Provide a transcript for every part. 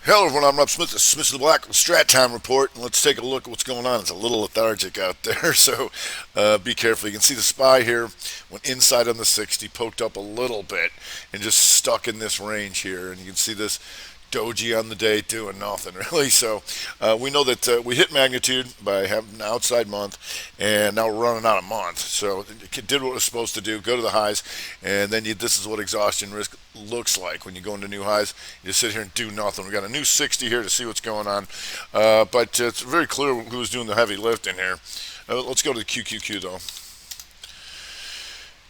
Hello everyone, I'm Rob Smith. This is Smith the Black with Strat Time Report, and let's take a look at what's going on. It's a little lethargic out there, so be careful. You can see the SPY here went inside on the 60, poked up a little bit, and just stuck in this range here. And you can see this doji on the day doing nothing really. So we know that we hit magnitude by having an outside month, and now we're running out of month. So it did what it was supposed to do, go to the highs, and then this is what exhaustion risk looks like when you go into new highs. You just sit here and do nothing. We got a new 60 here to see what's going on, but it's very clear who's doing the heavy lifting here. Let's go to the QQQ though.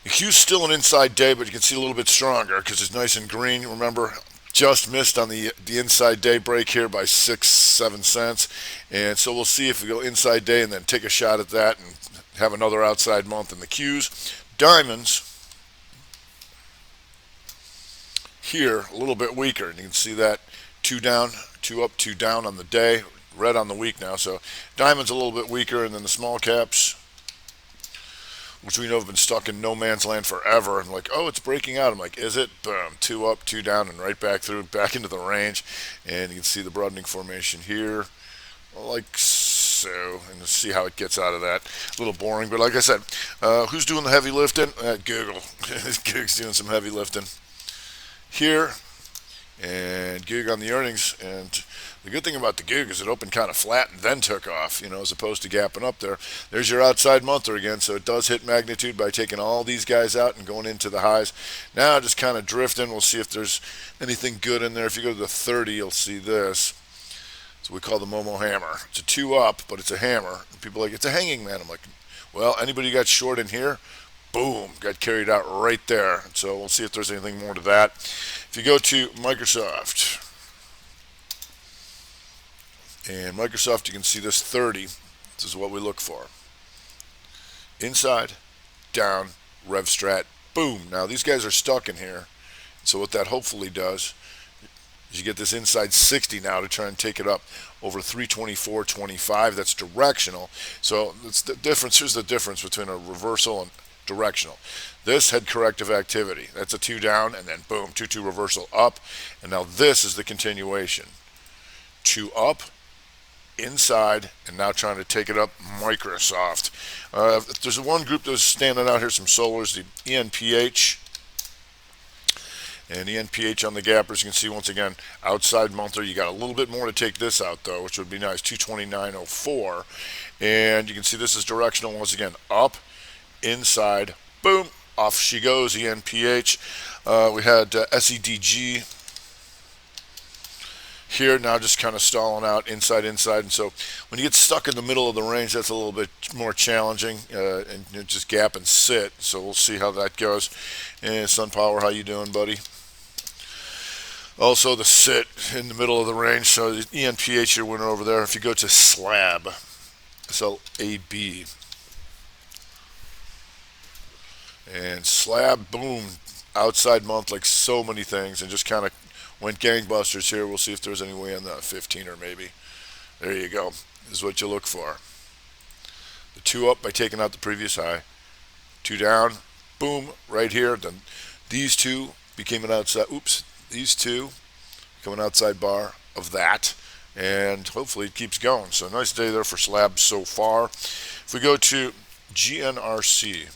The Q's still an inside day, but you can see a little bit stronger because it's nice and green. Remember, just missed on the inside day break here by 6-7 cents, and so we'll see if we go inside day and then take a shot at that and have another outside month in the Q's. Diamonds here a little bit weaker, and you can see that two down, two up, two down on the day, red on the week now. So diamonds a little bit weaker, and then the small caps, which we know have been stuck in no man's land forever. And like, oh, it's breaking out. I'm like, is it? Boom, two up, two down, and right back through, back into the range. And you can see the broadening formation here, like so. And you'll see how it gets out of that. A little boring, but like I said, who's doing the heavy lifting? Google. Google's doing some heavy lifting here. And Goog on the earnings. And the good thing about the Goog is it opened kind of flat and then took off, as opposed to gapping up there. There's your outside monther again, so it does hit magnitude by taking all these guys out and going into the highs. Now just kind of drifting. We'll see if there's anything good in there. If you go to the 30, you'll see this. It's what we call the Momo hammer. It's a two up, but it's a hammer. And people are like, it's a hanging man. I'm like, well, anybody got short in here? Boom, got carried out right there. So we'll see if there's anything more to that. If you go to Microsoft, and Microsoft, you can see this 30. This is what we look for. Inside, down, rev strat, boom. Now these guys are stuck in here. So what that hopefully does is you get this inside 60 now to try and take it up over 324.25. That's directional. So that's the difference. Here's the difference between a reversal and directional. This had corrective activity. That's a two down, and then boom, 2-2 reversal up. And now this is the continuation. Two up, inside, and now trying to take it up. Microsoft. If there's one group that's standing out here, some solars, the ENPH. And ENPH on the gappers, you can see once again, outside monther. You got a little bit more to take this out though, which would be nice. 229.04. And you can see this is directional once again. Up, inside, boom, off she goes, ENPH. We had SEDG here, now just kind of stalling out inside, and so when you get stuck in the middle of the range, that's a little bit more challenging, and just gap and sit. So we'll see how that goes. And SunPower, how you doing, buddy? Also the sit in the middle of the range, so the ENPH here went over there. If you go to slab, SLAB, and slab, boom, outside month like so many things, and just kind of went gangbusters here. We'll see if there's any way on the 15 or maybe. There you go. This is what you look for. The two up by taking out the previous high. Two down, boom, right here. Then these two became an outside, these two become an outside bar of that. And hopefully it keeps going. So nice day there for slabs so far. If we go to GNRC,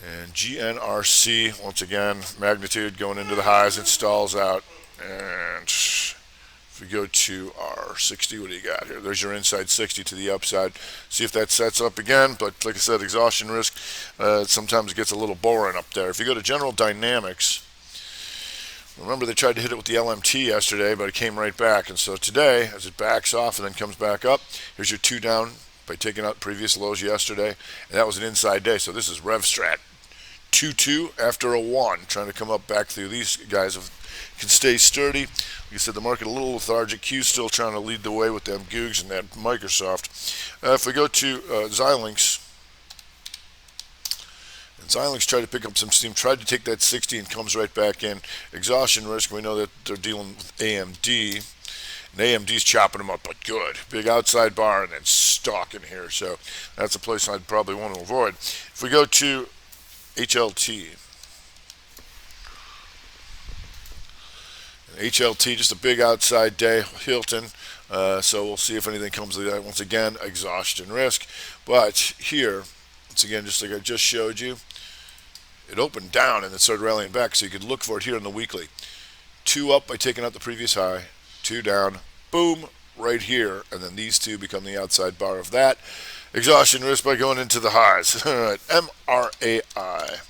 and GNRC, once again, magnitude going into the highs, it stalls out. And if we go to R60, what do you got here? There's your inside 60 to the upside. See if that sets up again. But like I said, exhaustion risk, sometimes it gets a little boring up there. If you go to General Dynamics, remember they tried to hit it with the LMT yesterday, but it came right back. And so today, as it backs off and then comes back up, here's your two down by taking out previous lows yesterday. And that was an inside day. So this is RevStrat. 2-2 after a 1, trying to come up back through. These guys can stay sturdy. Like I said, the market a little lethargic. Q's still trying to lead the way with them Googs and that Microsoft. If we go to Xilinx, and Xilinx tried to pick up some steam, tried to take that 60 and comes right back in. Exhaustion risk, we know that they're dealing with AMD. And AMD's chopping them up, but good. Big outside bar and then stock in here. So that's a place I'd probably want to avoid. If we go to HLT, HLT, just a big outside day. Hilton. So we'll see if anything comes of that. Once again, exhaustion risk. But here, once again, just like I just showed you, it opened down and it started rallying back. So you could look for it here on the weekly. 2 up by taking out the previous high. 2 down. Boom. Right here. And then these two become the outside bar of that. Exhaustion risk by going into the highs. All right. MRAI.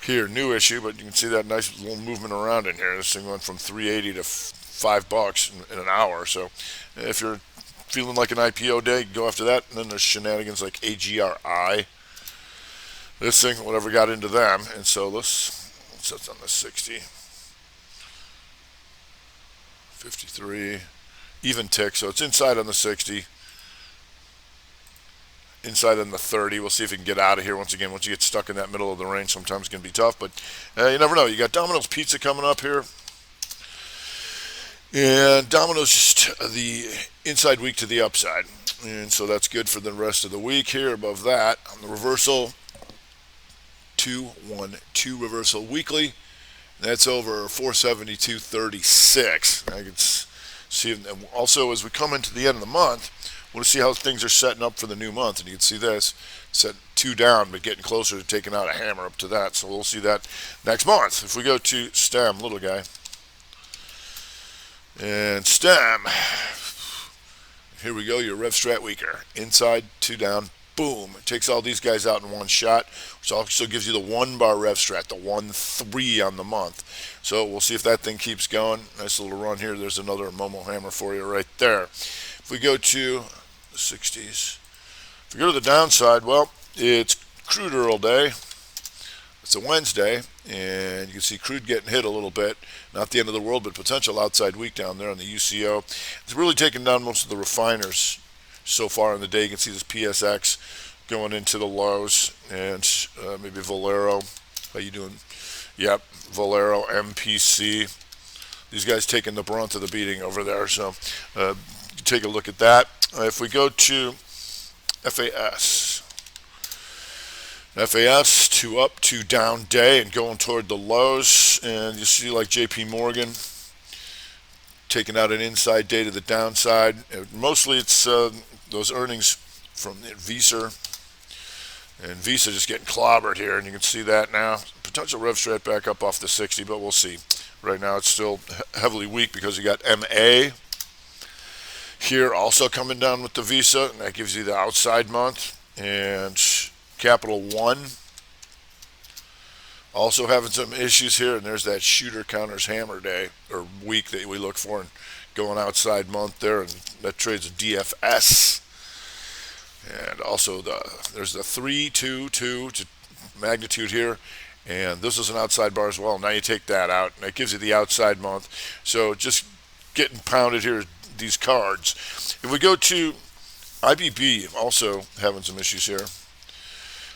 Here, new issue, but you can see that nice little movement around in here. This thing went from 380 to $5 in an hour. So if you're feeling like an IPO day, go after that. And then there's shenanigans like AGRI. This thing, whatever got into them. And so that's on the 60. 53. Even tick, so it's inside on the 60. Inside on the 30. We'll see if we can get out of here. Once again, once you get stuck in that middle of the range, sometimes it's going to be tough, but you never know. You got Domino's Pizza coming up here. And Domino's just the inside week to the upside. And so that's good for the rest of the week here. Above that, on the reversal, 212 reversal weekly. That's over 472.36. I can see. Also, as we come into the end of the month, we'll see how things are setting up for the new month. And you can see this set 2 down, but getting closer to taking out a hammer up to that. So we'll see that next month. If we go to STEM, little guy, and STEM, here we go. Your Rev Strat weaker. Inside, 2 down. Boom. It takes all these guys out in one shot, which also gives you the 1 bar Rev Strat, the 1-3 on the month. So we'll see if that thing keeps going. Nice little run here. There's another Momo hammer for you right there. If we go to the 60s, if we go to the downside, well, it's crude oil day. It's a Wednesday, and you can see crude getting hit a little bit. Not the end of the world, but potential outside week down there on the UCO. It's really taken down most of the refiners so far in the day. You can see this PSX going into the lows, and maybe Valero. How you doing? Yep, Valero, MPC. These guys taking the brunt of the beating over there. So take a look at that. If we go to FAS. FAS, 2 up, 2 down day and going toward the lows. And you see like JP Morgan taking out an inside day to the downside. Mostly it's those earnings from Visa. And Visa just getting clobbered here. And you can see that now. Potential Rev Strat back up off the 60, but we'll see. Right now it's still heavily weak because you got MA here also coming down with the Visa. And that gives you the outside month. And Capital One also having some issues here, and there's that shooter counters hammer day or week that we look for, and going outside month there, and that trades a DFS. And also there's the 3-2-2 to magnitude here, and this is an outside bar as well. Now you take that out, and that gives you the outside month. So just getting pounded here, these cards. If we go to IBB, also having some issues here.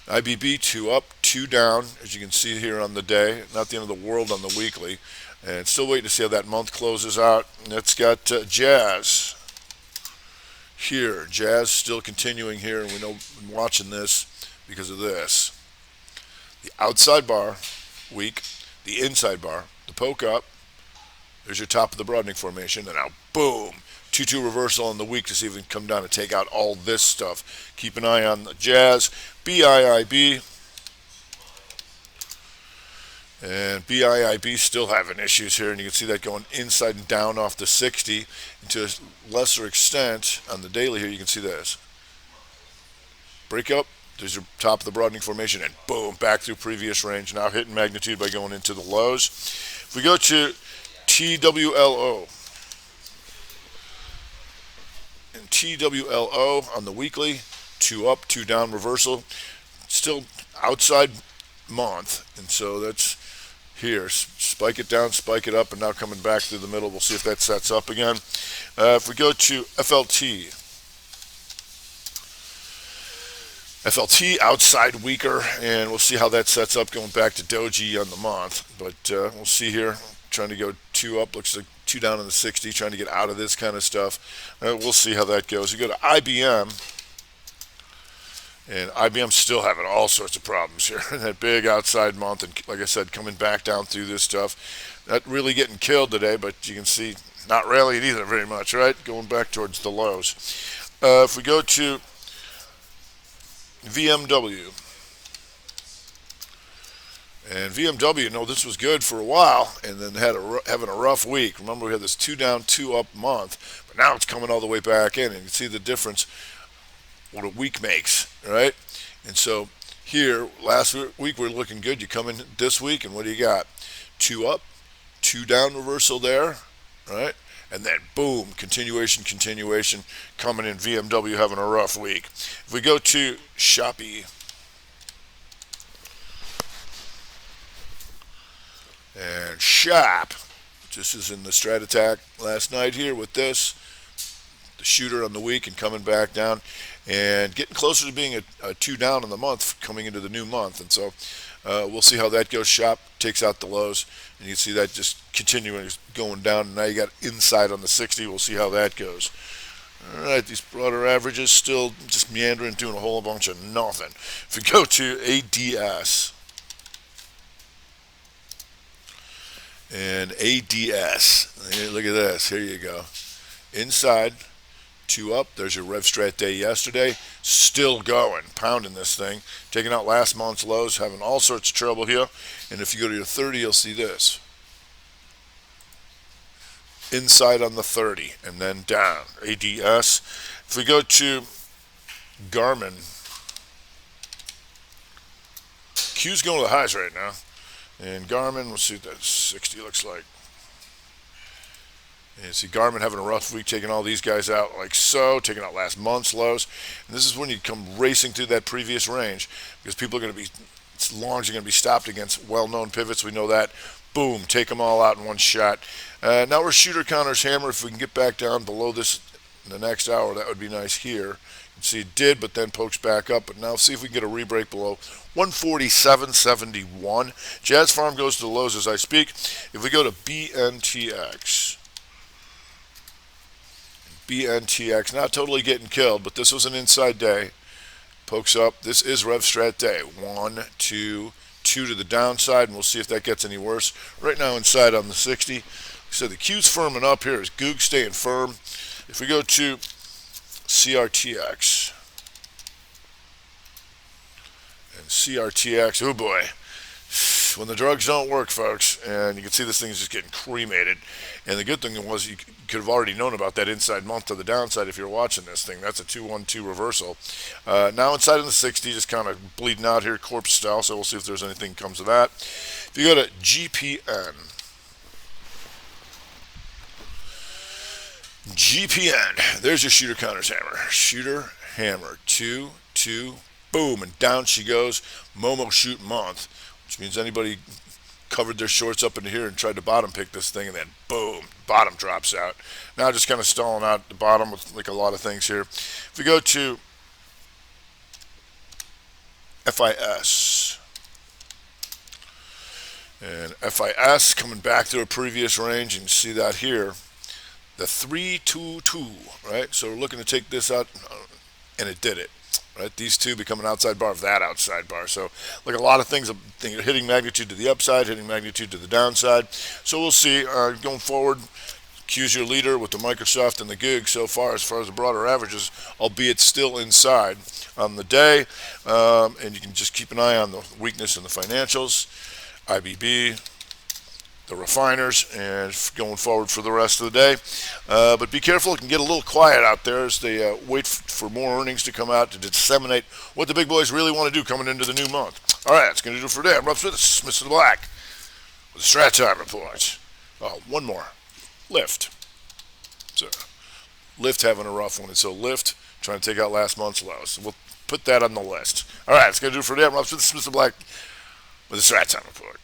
IBB 2 up, 2 down, as you can see here on the day. Not the end of the world on the weekly. And still waiting to see how that month closes out. And it's got Jazz here. Jazz still continuing here. And we know, watching this because of this. The outside bar, weak. The inside bar, the poke up. There's your top of the broadening formation. And now, boom. 2-2 reversal on the week to see if we can come down and take out all this stuff. Keep an eye on the Jazz. BIIB. And BIIB still having issues here. And you can see that going inside and down off the 60. And to a lesser extent, on the daily here, you can see this. Break up. There's your top of the broadening formation. And boom, back through previous range. Now hitting magnitude by going into the lows. If we go to TWLO. And TWLO on the weekly, 2 up, 2 down reversal. Still outside month, and so that's here. Spike it down, spike it up, and now coming back through the middle. We'll see if that sets up again. If we go to FLT. FLT outside weaker, and we'll see how that sets up going back to Doji on the month. But we'll see here. Trying to go 2 up, looks like 2 down in the 60, trying to get out of this kind of stuff. We'll see how that goes. You go to IBM, And IBM's still having all sorts of problems here. That big outside month, and like I said, coming back down through this stuff. Not really getting killed today, but you can see not rallying either very much, right? Going back towards the lows. If we go to VMW, and VMW, this was good for a while, and then having a rough week. Remember, we had this 2 down, 2 up month, but now it's coming all the way back in, and you can see the difference what a week makes, right? And so here, last week we're looking good. You come in this week, and what do you got? 2 up, 2 down reversal there, right? And then boom, continuation, coming in. VMW having a rough week. If we go to Shopee, and Shop, this is in the strat attack last night here with this, the shooter on the week and coming back down and getting closer to being a 2 down in the month coming into the new month. And so we'll see how that goes. Shop takes out the lows, and you can see that just continuing going down. And now you got inside on the 60. We'll see how that goes. All right, these broader averages still just meandering, doing a whole bunch of nothing. If we go to ADS, and ADS, look at this. Here you go. Inside, 2 up. There's your RevStrat day yesterday. Still going, pounding this thing, taking out last month's lows, having all sorts of trouble here. And if you go to your 30, you'll see this. Inside on the 30, and then down. ADS. If we go to Garmin, Q's going to the highs right now. And Garmin, we'll see what that 60 looks like. And you see Garmin having a rough week, taking all these guys out like so, taking out last month's lows. And this is when you come racing through that previous range, because people are going to be, longs are going to be stopped against well-known pivots. We know that. Boom, take them all out in one shot. Now we're shooter counters hammer. If we can get back down below this in the next hour, that would be nice here. You can see it did, but then pokes back up. But now see if we can get a rebreak below 147.71. Jazz Farm goes to the lows as I speak. If we go to BNTX, not totally getting killed, but this was an inside day. Pokes up. This is RevStrat day. 1, 2, 2 to the downside, and we'll see if that gets any worse. Right now inside on the 60. So the Q's firming up here. Is Goog staying firm? If we go to CRTX, and CRTX, oh boy, when the drugs don't work, folks, and you can see this thing is just getting cremated. And the good thing was you could have already known about that inside month to the downside if you're watching this thing. That's a 2-1-2 reversal. Now inside in the 60, just kind of bleeding out here, corpse style, so we'll see if there's anything comes of that. If you go to GPN, there's your shooter counters hammer. Shooter hammer, 2, 2, boom, and down she goes. Momo shoot month, which means anybody covered their shorts up into here and tried to bottom pick this thing, and then boom, bottom drops out. Now just kind of stalling out the bottom with like a lot of things here. If we go to FIS, and FIS coming back to a previous range, and you see that here, the 322, right? So we're looking to take this out, and it did it. Right, these two become an outside bar of that outside bar. So, like a lot of things, hitting magnitude to the upside, hitting magnitude to the downside. So we'll see going forward. Q's your leader with the Microsoft and the gig so far as the broader averages, albeit still inside on the day. And you can just keep an eye on the weakness in the financials, IBB, the refiners, and going forward for the rest of the day. But be careful, it can get a little quiet out there as they wait for more earnings to come out to disseminate what the big boys really want to do coming into the new month. All right, that's going to do it for today. I'm Rob Smith, Mr. Black, with the Strat Time Report. Oh, one more. Lyft. So, Lyft having a rough one, and so Lyft trying to take out last month's lows. We'll put that on the list. All right, that's going to do it for today. I'm Rob Smith, Mr. Black, with the Strat Time Report.